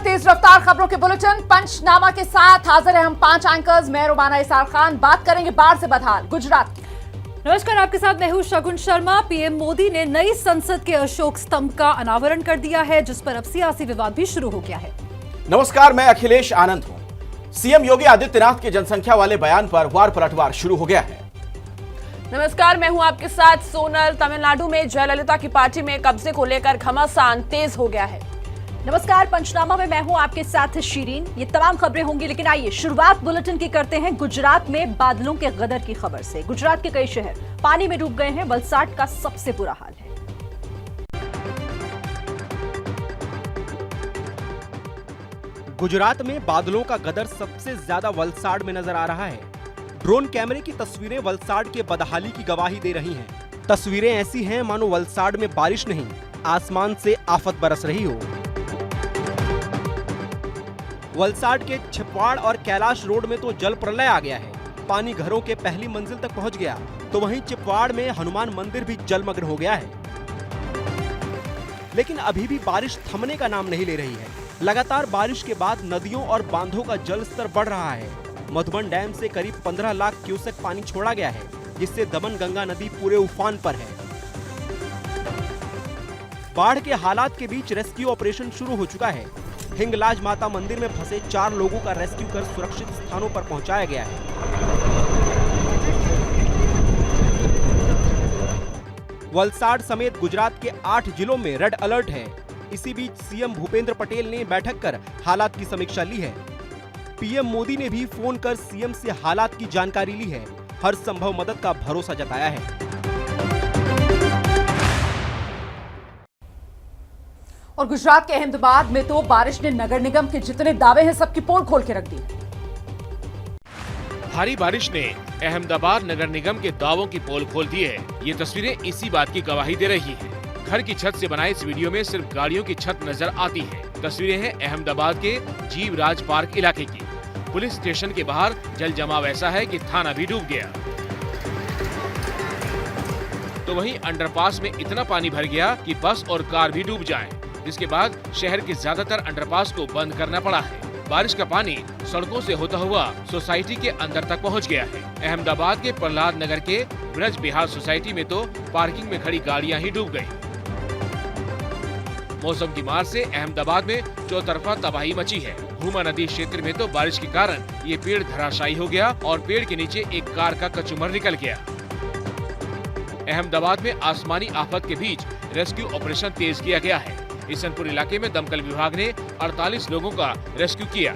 तेज रफ्तार खबरों के बुलेटिन पंचनामा के साथ हाजिर है हम 5 एंकर्स। मैं रुमाना इसार खान। बात करेंगे बाढ़ से बदहाल गुजरात की। नमस्कार, आपके साथ मैं हूं शगुन शर्मा। पीएम मोदी ने नई संसद के अशोक स्तंभ का अनावरण कर दिया है, जिस पर अब सियासी विवाद भी शुरू हो गया है। नमस्कार, मैं अखिलेश आनंद हूं। सीएम योगी आदित्यनाथ के जनसंख्या वाले बयान पर वार पलटवार शुरू हो गया है। नमस्कार, मैं हूं आपके साथ सोनल। तमिलनाडु में जयललिता की पार्टी में कब्जे को लेकर घमासान तेज हो गया है। नमस्कार, पंचनामा में मैं हूं आपके साथ शीरीन। ये तमाम खबरें होंगी, लेकिन आइए शुरुआत बुलेटिन की करते हैं गुजरात में बादलों के गदर की खबर से। गुजरात के कई शहर पानी में डूब गए हैं। वलसाड का सबसे बुरा हाल है। गुजरात में बादलों का गदर सबसे ज्यादा वलसाड में नजर आ रहा है। ड्रोन कैमरे की तस्वीरें वलसाड के बदहाली की गवाही दे रही हैं। तस्वीरें ऐसी हैं मानो वलसाड में बारिश नहीं, आसमान से आफत बरस रही हो। वलसाड के छिपवाड़ और कैलाश रोड में तो जल प्रलय आ गया है। पानी घरों के पहली मंजिल तक पहुंच गया, तो वहीं छिपवाड़ में हनुमान मंदिर भी जलमग्न हो गया है। लेकिन अभी भी बारिश थमने का नाम नहीं ले रही है। लगातार बारिश के बाद नदियों और बांधों का जल स्तर बढ़ रहा है। मधुबन डैम से करीब 15 लाख क्यूसेक पानी छोड़ा गया है, जिससे दमन गंगा नदी पूरे उफान पर है। बाढ़ के हालात के बीच रेस्क्यू ऑपरेशन शुरू हो चुका है। हिंगलाज माता मंदिर में फंसे 4 लोगों का रेस्क्यू कर सुरक्षित स्थानों पर पहुंचाया गया है। वलसाड समेत गुजरात के 8 जिलों में रेड अलर्ट है। इसी बीच सीएम भूपेंद्र पटेल ने बैठक कर हालात की समीक्षा ली है। पीएम मोदी ने भी फोन कर सीएम से हालात की जानकारी ली है। हर संभव मदद का भरोसा जताया है। और गुजरात के अहमदाबाद में तो बारिश ने नगर निगम के जितने दावे हैं सबकी पोल खोल के रख दी। भारी बारिश ने अहमदाबाद नगर निगम के दावों की पोल खोल दी है। ये तस्वीरें इसी बात की गवाही दे रही हैं। घर की छत से बनाए इस वीडियो में सिर्फ गाड़ियों की छत नजर आती है। तस्वीरें हैं अहमदाबाद के जीवराज पार्क इलाके की। पुलिस स्टेशन के बाहर जल जमाव ऐसा है कि थाना भी डूब गया। तो वहीं अंडरपास में इतना पानी भर गया कि बस और कार भी डूब जाएं। जिसके बाद शहर के ज्यादातर अंडरपास को बंद करना पड़ा है। बारिश का पानी सड़कों से होता हुआ सोसाइटी के अंदर तक पहुंच गया है। अहमदाबाद के प्रहलाद नगर के ब्रज बिहार सोसाइटी में तो पार्किंग में खड़ी गाड़ियां ही डूब गयी। मौसम की मार से अहमदाबाद में चौतरफा तबाही मची है। भूमा नदी क्षेत्र में तो बारिश के कारण ये पेड़ धराशायी हो गया और पेड़ के नीचे एक कार का कचूमर निकल गया। अहमदाबाद में आसमानी आफत के बीच रेस्क्यू ऑपरेशन तेज किया गया है। इसनपुर इलाके में दमकल विभाग ने 48 लोगों का रेस्क्यू किया।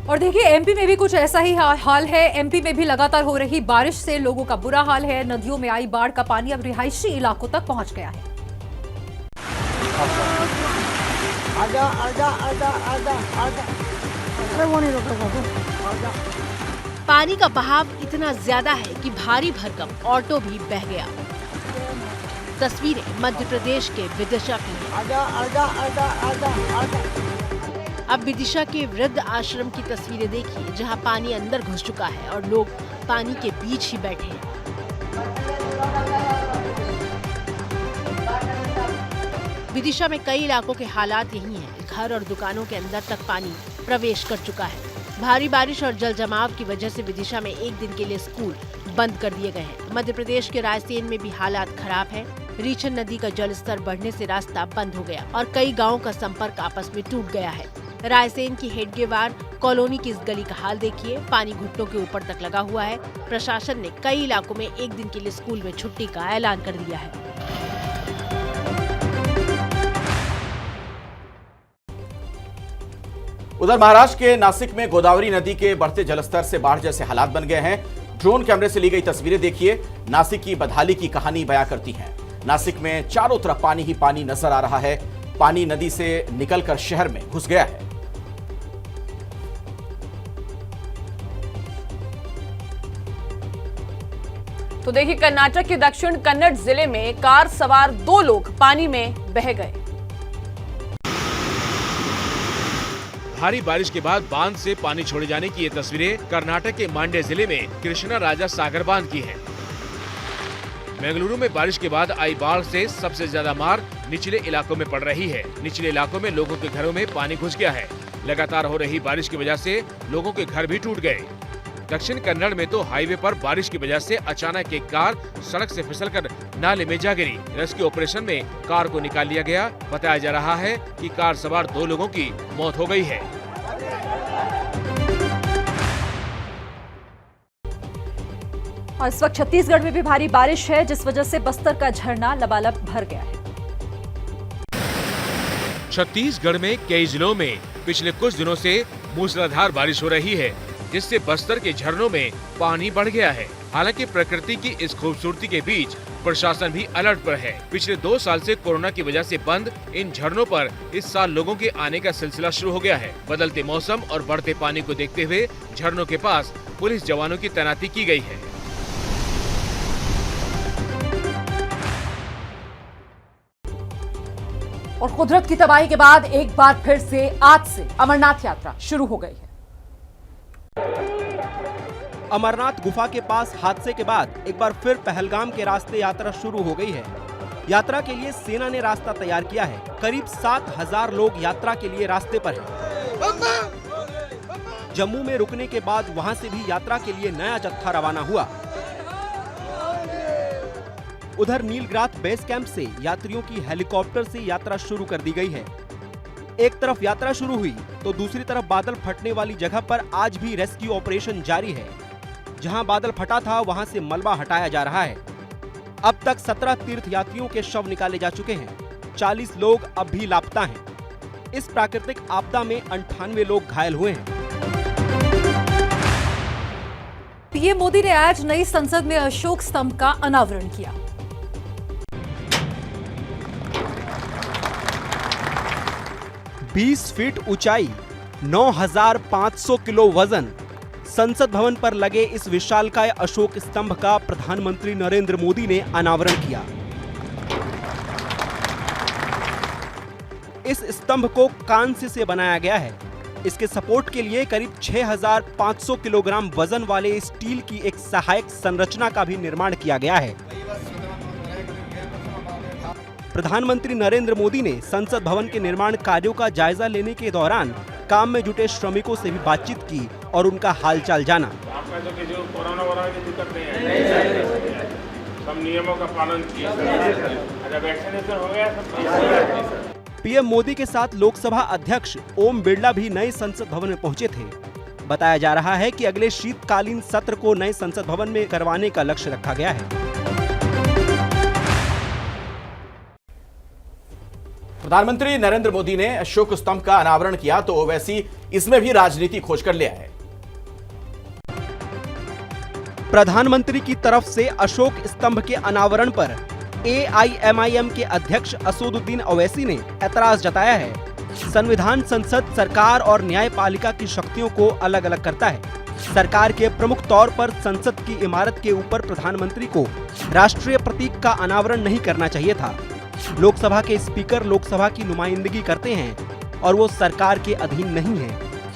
और देखिए, एमपी में भी कुछ ऐसा ही हाल है। एमपी में भी लगातार हो रही बारिश से लोगों का बुरा हाल है। नदियों में आई बाढ़ का पानी अब रिहायशी इलाकों तक पहुंच गया है। आजा, आजा, आजा, आजा, आजा। अरे वो नहीं रुका। पानी का बहाव इतना ज्यादा है कि भारी भरकम ऑटो भी बह गया। तस्वीरें मध्य प्रदेश के विदिशा की हैं। आजा, आजा, आजा, आजा, आजा। अब विदिशा के वृद्ध आश्रम की तस्वीरें देखिए, जहां पानी अंदर घुस चुका है और लोग पानी के बीच ही बैठे हैं। विदिशा में कई इलाकों के हालात यही हैं। घर और दुकानों के अंदर तक पानी प्रवेश कर चुका है। भारी बारिश और जल जमाव की वजह से विदिशा में एक दिन के लिए स्कूल बंद कर दिए गए हैं। मध्य प्रदेश के रायसेन में भी हालात खराब है। रीछन नदी का जल स्तर बढ़ने से रास्ता बंद हो गया और कई गांवों का संपर्क आपस में टूट गया है। रायसेन की हेडगेवार कॉलोनी की इस गली का हाल देखिए, पानी घुटनों के ऊपर तक लगा हुआ है। प्रशासन ने कई इलाकों में एक दिन के लिए स्कूल में छुट्टी का ऐलान कर दिया है। उधर महाराष्ट्र के नासिक में गोदावरी नदी के बढ़ते जलस्तर से बाढ़ जैसे हालात बन गए हैं। ड्रोन कैमरे से ली गई तस्वीरें देखिए, नासिक की बदहाली की कहानी बयां करती हैं। नासिक में चारों तरफ पानी ही पानी नजर आ रहा है। पानी नदी से निकलकर शहर में घुस गया है। तो देखिए, कर्नाटक के दक्षिण कन्नड़ जिले में कार सवार 2 लोग पानी में बह गए। भारी बारिश के बाद बांध से पानी छोड़े जाने की ये तस्वीरें कर्नाटक के मांड्या जिले में कृष्णा राजा सागर बांध की हैं। बेंगलुरु में बारिश के बाद आई बाढ़ से सबसे ज्यादा मार निचले इलाकों में पड़ रही है। निचले इलाकों में लोगों के घरों में पानी घुस गया है। लगातार हो रही बारिश की वजह से लोगों के घर भी टूट गए। दक्षिण कन्नड़ में तो हाईवे पर बारिश की वजह से अचानक एक कार सड़क से फिसलकर नाले में जा गिरी। रेस्क्यू ऑपरेशन में कार को निकाल लिया गया। बताया जा रहा है कि कार सवार 2 लोगों की मौत हो गई है। और इस वक्त छत्तीसगढ़ में भी भारी बारिश है, जिस वजह से बस्तर का झरना लबालब भर गया है। छत्तीसगढ़ में कई जिलों में पिछले कुछ दिनों से मूसलाधार बारिश हो रही है, जिससे बस्तर के झरनों में पानी बढ़ गया है। हालांकि प्रकृति की इस खूबसूरती के बीच प्रशासन भी अलर्ट पर है। पिछले 2 साल से कोरोना की वजह से बंद इन झरनों पर इस साल लोगों के आने का सिलसिला शुरू हो गया है। बदलते मौसम और बढ़ते पानी को देखते हुए झरनों के पास पुलिस जवानों की तैनाती की गई है। और कुदरत की तबाही के बाद एक बार फिर से आज से अमरनाथ यात्रा शुरू हो गई है। अमरनाथ गुफा के पास हादसे के बाद एक बार फिर पहलगाम के रास्ते यात्रा शुरू हो गई है। यात्रा के लिए सेना ने रास्ता तैयार किया है। करीब 7,000 लोग यात्रा के लिए रास्ते पर हैं। जम्मू में रुकने के बाद वहां से भी यात्रा के लिए नया जत्था रवाना हुआ। उधर नीलग्राथ बेस कैंप से यात्रियों की हेलीकॉप्टर से यात्रा शुरू कर दी गई है। एक तरफ यात्रा शुरू हुई तो दूसरी तरफ बादल फटने वाली जगह पर आज भी रेस्क्यू ऑपरेशन जारी है। जहां बादल फटा था वहां से मलबा हटाया जा रहा है। अब तक 17 तीर्थ यात्रियों के शव निकाले जा चुके हैं। 40 लोग अब भी लापता हैं। इस प्राकृतिक आपदा में 98 लोग घायल हुए हैं। पीएम मोदी ने आज नई संसद में अशोक स्तंभ का अनावरण किया। बीस फीट ऊंचाई, 9,500 किलो वजन। संसद भवन पर लगे इस विशालकाय अशोक स्तंभ का प्रधानमंत्री नरेंद्र मोदी ने अनावरण किया। इस स्तंभ को कांस्य से बनाया गया है। इसके सपोर्ट के लिए करीब 6,500 किलोग्राम वजन वाले स्टील की एक सहायक संरचना का भी निर्माण किया गया है। प्रधानमंत्री नरेंद्र मोदी ने संसद भवन के निर्माण कार्यों का जायजा लेने के दौरान काम में जुटे श्रमिकों से भी बातचीत की और उनका हालचाल जाना। आपका तो किसी को कोरोना वोरोना की दिक्कत नहीं है, सब नियमों का पालन किया। अच्छा, वैक्सीनेशन हो गया सब। पीएम मोदी के साथ लोकसभा अध्यक्ष ओम बिरला भी नए संसद भवन में पहुंचे थे। बताया जा रहा है कि अगले शीतकालीन सत्र को नए संसद भवन में करवाने का लक्ष्य रखा गया है। प्रधानमंत्री नरेंद्र मोदी ने अशोक स्तंभ का अनावरण किया तो ओवैसी इसमें भी राजनीति खोज कर ले आए। प्रधानमंत्री की तरफ से अशोक स्तंभ के अनावरण पर AIMIM के अध्यक्ष असदुद्दीन ओवैसी ने ऐतराज जताया है। संविधान संसद, सरकार और न्यायपालिका की शक्तियों को अलग अलग करता है। सरकार के प्रमुख तौर पर संसद की इमारत के ऊपर प्रधानमंत्री को राष्ट्रीय प्रतीक का अनावरण नहीं करना चाहिए था। लोकसभा के स्पीकर लोकसभा की नुमाइंदगी करते हैं और वो सरकार के अधीन नहीं है।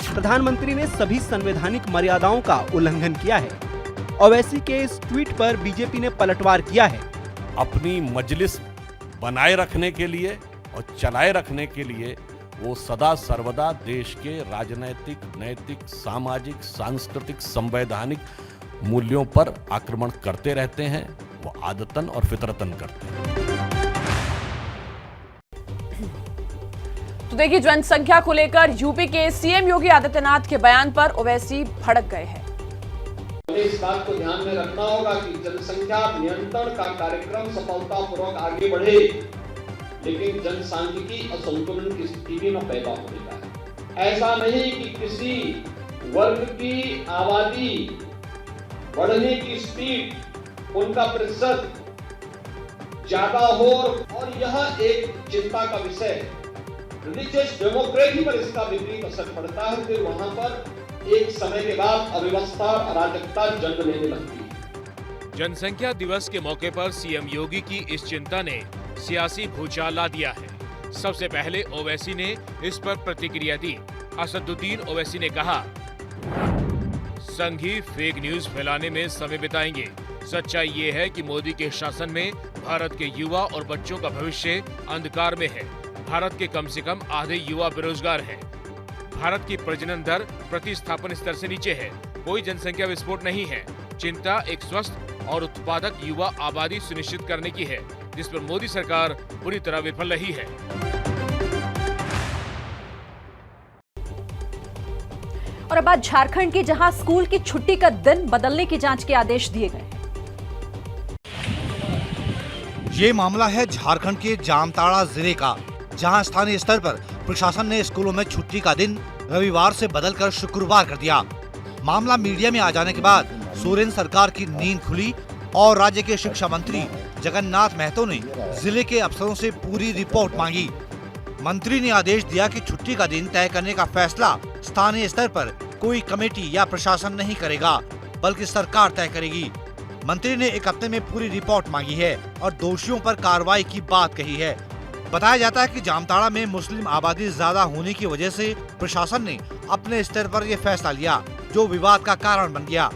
प्रधानमंत्री ने सभी संवैधानिक मर्यादाओं का उल्लंघन किया है। ओवैसी के इस ट्वीट पर बीजेपी ने पलटवार किया है। अपनी मजलिस बनाए रखने के लिए और चलाए रखने के लिए वो सदा सर्वदा देश के राजनैतिक, नैतिक, सामाजिक, सांस्कृतिक, संवैधानिक मूल्यों पर आक्रमण करते रहते हैं। वो आदतन और फितरतन करते हैं। तो देखिए, जनसंख्या को लेकर यूपी के सीएम योगी आदित्यनाथ के बयान पर ओवैसी भड़क गए हैं। इस बात को ध्यान में रखना होगा कि जनसंख्या नियंत्रण का कार्यक्रम सफलतापूर्वक आगे बढ़े, लेकिन जनसांख्यिकी असंतुलन की स्थिति भी न पैदा होने पाए। ऐसा नहीं कि किसी वर्ग की आबादी बढ़ने की स्पीड, उनका प्रतिशत ज्यादा हो और यह एक चिंता का विषय है। रिलीजियस डेमोक्रेसी पर इसका विपरीत असर पड़ता है, फिर वहां पर एक समय के बाद अव्यवस्था और अराजकता जन्म लेने लगती है। जनसंख्या दिवस के मौके पर सीएम योगी की इस चिंता ने सियासी भूचाल ला दिया है। सबसे पहले ओवैसी ने इस पर प्रतिक्रिया दी। असदुद्दीन ओवैसी ने कहा, संघी फेक न्यूज फैलाने में समय बिताएंगे। सच्चाई ये है कि मोदी के शासन में भारत के युवा और बच्चों का भविष्य अंधकार में है। भारत के कम से कम आधे युवा बेरोजगार हैं। भारत की प्रजनन दर प्रतिस्थापन स्तर से नीचे है। कोई जनसंख्या विस्फोट नहीं है। चिंता एक स्वस्थ और उत्पादक युवा आबादी सुनिश्चित करने की है, जिस पर मोदी सरकार पूरी तरह विफल रही है। और अब बात झारखंड की, जहां स्कूल की छुट्टी का दिन बदलने की जांच के आदेश दिए गए। ये मामला है झारखंड के जामताड़ा जिले का, जहां स्थानीय स्तर पर प्रशासन ने स्कूलों में छुट्टी का दिन रविवार से बदलकर शुक्रवार कर दिया। मामला मीडिया में आ जाने के बाद सोरेन सरकार की नींद खुली और राज्य के शिक्षा मंत्री जगन्नाथ महतो ने जिले के अफसरों से पूरी रिपोर्ट मांगी। मंत्री ने आदेश दिया कि छुट्टी का दिन तय करने का फैसला स्थानीय स्तर पर कोई कमेटी या प्रशासन नहीं करेगा, बल्कि सरकार तय करेगी। मंत्री ने एक हफ्ते में पूरी रिपोर्ट मांगी है और दोषियों पर कार्रवाई की बात कही है। बताया जाता है कि जामताड़ा में मुस्लिम आबादी ज्यादा होने की वजह से प्रशासन ने अपने स्तर पर यह फैसला लिया, जो विवाद का कारण बन गया।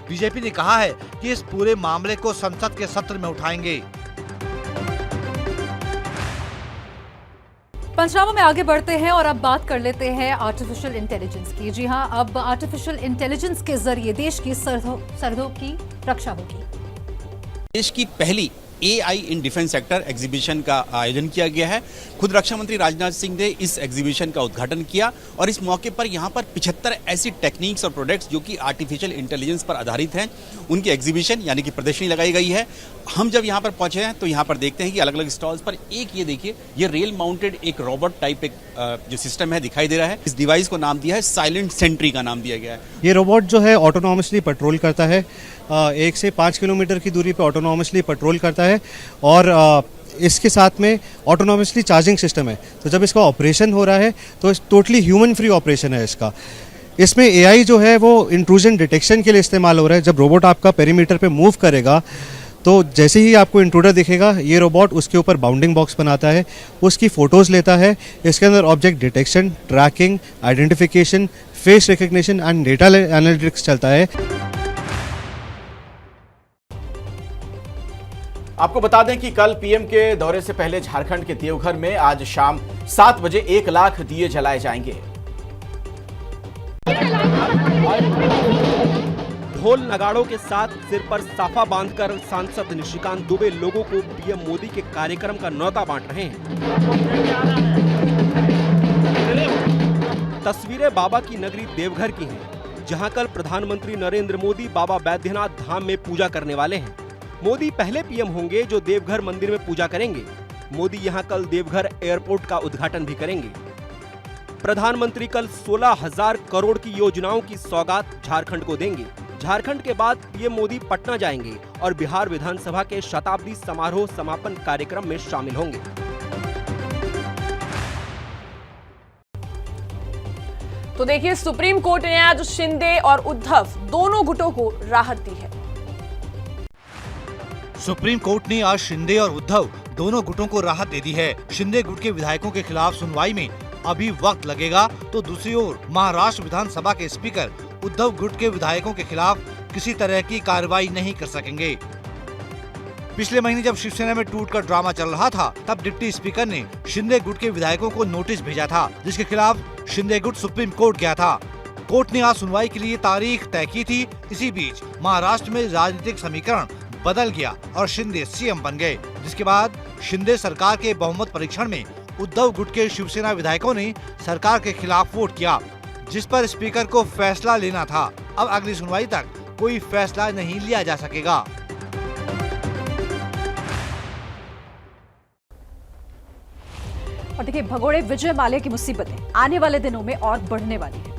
बीजेपी ने कहा है कि इस पूरे मामले को संसद के सत्र में उठाएंगे। पंचनामा में आगे बढ़ते हैं और अब बात कर लेते हैं आर्टिफिशियल इंटेलिजेंस की। जी हां, अब आर्टिफिशियल इंटेलिजेंस के जरिए देश की सरहदों की रक्षा होगी। देश की पहली AI in defence sector exhibition का आयोजन किया गया है। खुद रक्षा मंत्री राजनाथ सिंह ने इस एग्जीबिशन का उद्घाटन किया और इस मौके पर यहाँ पर 75 ऐसी टेक्निक्स और प्रोडक्ट्स जो कि आर्टिफिशियल इंटेलिजेंस पर आधारित हैं, उनकी एग्जीबिशन यानी कि प्रदर्शनी लगाई गई है। हम जब यहाँ पर पहुंचे हैं तो यहाँ पर देखते हैं कि अलग अलग स्टॉल्स पर एक ये देखिए, ये रेल माउंटेड एक रोबोट टाइप एक जो सिस्टम है दिखाई दे रहा है। इस डिवाइस को नाम दिया है साइलेंट सेंट्री का नाम दिया गया है। ये रोबोट जो है ऑटोनॉमसली पेट्रोल करता है, 1 से 5 किलोमीटर की दूरी पर ऑटोनॉमसली पेट्रोल करता है और इसके साथ में ऑटोनॉमसली चार्जिंग सिस्टम है। तो जब इसका ऑपरेशन हो रहा है तो टोटली ह्यूमन फ्री ऑपरेशन है इसका। इसमें AI जो है वो इंट्रूजन डिटेक्शन के लिए इस्तेमाल हो रहा है। जब रोबोट आपका पेरीमीटर पे मूव करेगा तो जैसे ही आपको इंट्रूडर दिखेगा, ये रोबोट उसके ऊपर बाउंडिंग बॉक्स बनाता है, उसकी फोटोज़ लेता है। इसके अंदर object detection, tracking, identification, face recognition and data analytics चलता है। आपको बता दें कि कल पीएम के दौरे से पहले झारखंड के देवघर में आज शाम 7 बजे 1 लाख दिए जलाए जाएंगे। ढोल नगाड़ों के साथ सिर पर साफा बांधकर सांसद निशिकांत दुबे लोगों को पीएम मोदी के कार्यक्रम का न्योता बांट रहे हैं। तस्वीरें बाबा की नगरी देवघर की हैं, जहां कल प्रधानमंत्री नरेंद्र मोदी बाबा बैद्यनाथ धाम में पूजा करने वाले हैं। मोदी पहले पीएम होंगे जो देवघर मंदिर में पूजा करेंगे। मोदी यहां कल देवघर एयरपोर्ट का उद्घाटन भी करेंगे। प्रधानमंत्री कल 16,000 करोड़ की योजनाओं की सौगात झारखंड को देंगे। झारखंड के बाद पीएम मोदी पटना जाएंगे और बिहार विधानसभा के शताब्दी समारोह समापन कार्यक्रम में शामिल होंगे। तो देखिए, सुप्रीम कोर्ट ने आज शिंदे और उद्धव दोनों गुटों को राहत दी है। सुप्रीम कोर्ट ने आज शिंदे और उद्धव दोनों गुटों को राहत दे दी है। शिंदे गुट के विधायकों के खिलाफ सुनवाई में अभी वक्त लगेगा, तो दूसरी ओर महाराष्ट्र विधानसभा के स्पीकर उद्धव गुट के विधायकों के खिलाफ किसी तरह की कार्रवाई नहीं कर सकेंगे। पिछले महीने जब शिवसेना में टूट का ड्रामा चल रहा था, तब डिप्टी स्पीकर ने शिंदे गुट के विधायकों को नोटिस भेजा था, जिसके खिलाफ शिंदे गुट सुप्रीम कोर्ट गया था। कोर्ट ने आज सुनवाई के लिए तारीख तय की थी। इसी बीच महाराष्ट्र में राजनीतिक समीकरण बदल गया और शिंदे सीएम बन गए, जिसके बाद शिंदे सरकार के बहुमत परीक्षण में उद्धव गुट के शिवसेना विधायकों ने सरकार के खिलाफ वोट किया, जिस पर स्पीकर को फैसला लेना था। अब अगली सुनवाई तक कोई फैसला नहीं लिया जा सकेगा। और देखिए, भगोड़े विजय माल्या की मुसीबतें आने वाले दिनों में और बढ़ने वाली है।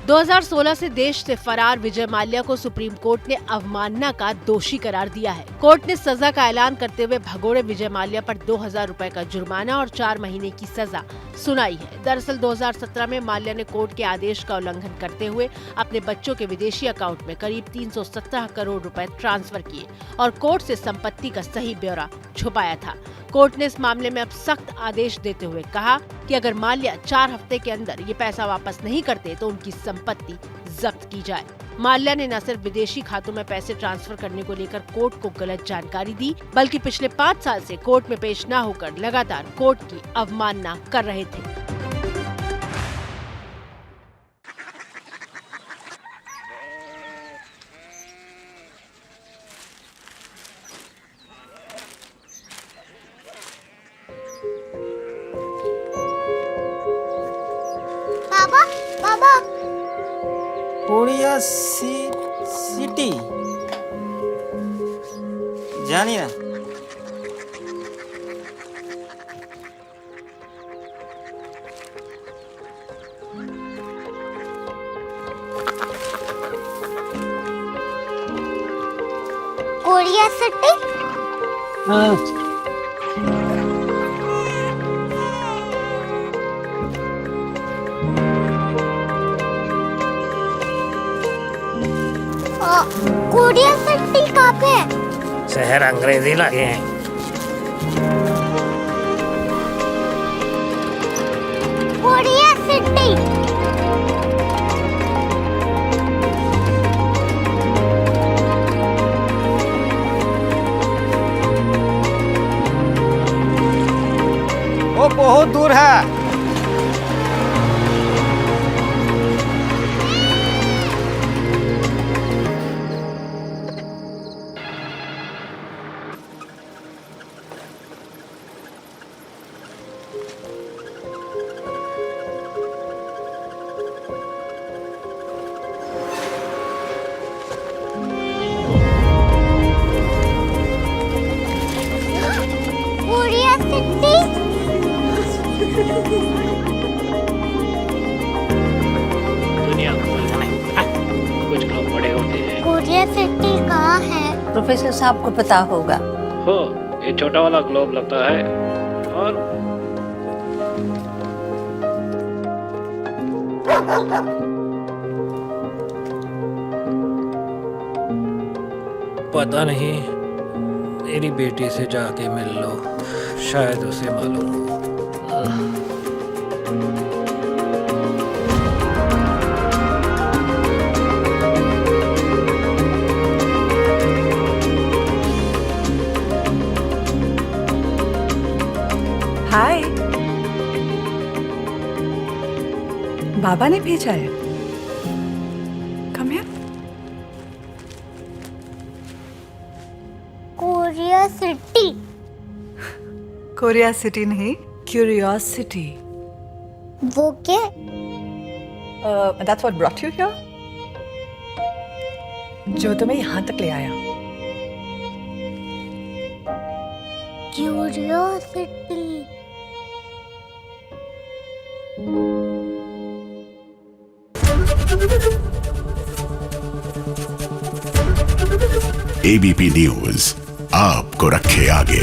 2016 से देश से फरार विजय माल्या को सुप्रीम कोर्ट ने अवमानना का दोषी करार दिया है। कोर्ट ने सजा का ऐलान करते हुए भगोड़े विजय माल्या पर 2,000 रुपए का जुर्माना और 4 महीने की सजा सुनाई है। दरअसल 2017 में माल्या ने कोर्ट के आदेश का उल्लंघन करते हुए अपने बच्चों के विदेशी अकाउंट में करीब 317 करोड़ रुपए ट्रांसफर किए और कोर्ट से संपत्ति का सही ब्यौरा छुपाया था। कोर्ट ने इस मामले में अब सख्त आदेश देते हुए कहा कि अगर माल्या 4 हफ्ते के अंदर ये पैसा वापस नहीं करते तो उनकी संपत्ति जब्त की जाए। माल्या ने न सिर्फ विदेशी खातों में पैसे ट्रांसफर करने को लेकर कोर्ट को गलत जानकारी दी, बल्कि पिछले 5 साल से कोर्ट में पेश न होकर लगातार कोर्ट की अवमानना कर रहे थे। बाबा बाबा कोरिया सिटी जानी ना कोरिया सिटी कोरिया सिटी कहाँ पे है? शहर अंग्रेजी लगे हैं। कोरिया सिटी वो बहुत दूर है। कोरिया सिटी दुनिया को कुछ लोग बड़े होते हैं। कोरिया सिटी कहाँ है? प्रोफेसर साहब को पता होगा। हो ये छोटा वाला ग्लोब लगता है और पता नहीं, मेरी बेटी से जाके मिल लो, शायद उसे मालूम हो। हाय, बाबा ने भेजा है। Come here. Korea city Korea city नहीं, क्यूरियोसिटी। वो क्या? That's what brought you here? जो तुम्हें यहाँ तक ले आया। क्यूरियोसिटी एबीपी न्यूज आपको रखे आगे।